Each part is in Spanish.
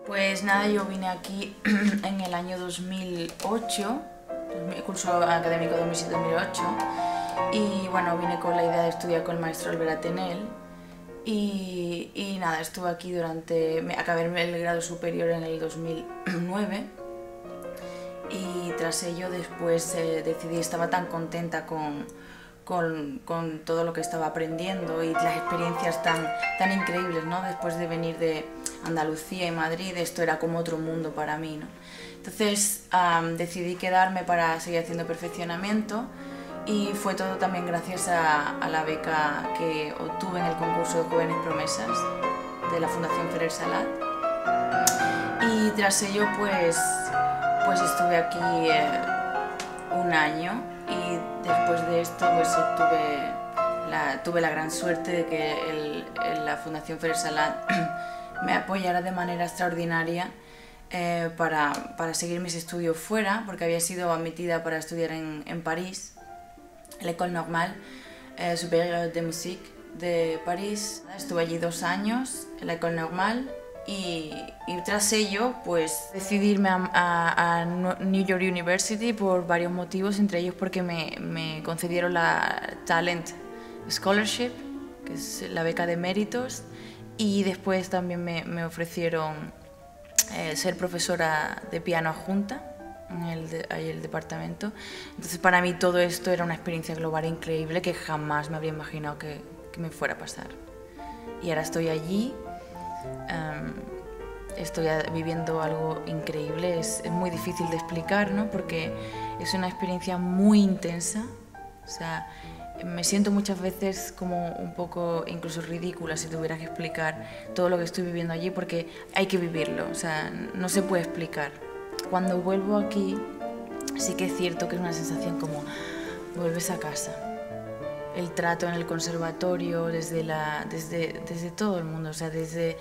Pues nada, yo vine aquí en el año 2008, curso académico 2007-2008, y bueno, vine con la idea de estudiar con el maestro Albert Atenel. Y nada, estuve aquí acabé el grado superior en el 2009, y tras ello después estaba tan contenta con todo lo que estaba aprendiendo y las experiencias tan increíbles, ¿no? Después de venir de Andalucía y Madrid, esto era como otro mundo para mí, ¿no? Entonces decidí quedarme para seguir haciendo perfeccionamiento, y fue todo también gracias a la beca que obtuve en el concurso de Jóvenes Promesas de la Fundación Ferrer Salat. Y tras ello pues estuve aquí un año, y después de esto pues tuve la gran suerte de que la Fundación Ferrer Salat me apoyara de manera extraordinaria para seguir mis estudios fuera, porque había sido admitida para estudiar en París, l'École Normale Supérieure de Musique de París. Estuve allí 2 años en la École Normale, y tras ello pues decidí irme a New York University por varios motivos, entre ellos porque me concedieron la Talent Scholarship, que es la beca de méritos, y después también me ofrecieron ser profesora de piano adjunta en el departamento. Entonces para mí todo esto era una experiencia global increíble que jamás me habría imaginado que me fuera a pasar. Y ahora estoy allí, estoy viviendo algo increíble. Es muy difícil de explicar, ¿no? Porque es una experiencia muy intensa. O sea, me siento muchas veces como un poco incluso ridícula si tuviera que explicar todo lo que estoy viviendo allí, porque hay que vivirlo, o sea, no se puede explicar. Cuando vuelvo aquí sí que es cierto que es una sensación como vuelves a casa. El trato en el conservatorio, desde todo el mundo, o sea, desde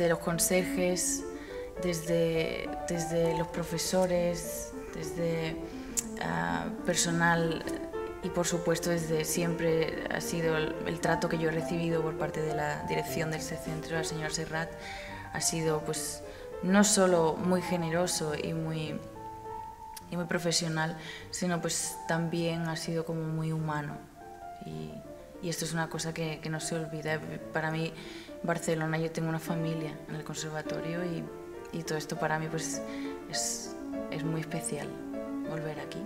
los conserjes, desde los profesores, desde personal, y por supuesto desde siempre ha sido el trato que yo he recibido por parte de la dirección de este centro, la señora Serrat, ha sido pues no solo muy generoso y muy profesional, sino pues también ha sido como muy humano. Y esto es una cosa que no se olvida. Para mí, Barcelona, yo tengo una familia en el conservatorio, y todo esto para mí pues es muy especial, volver aquí.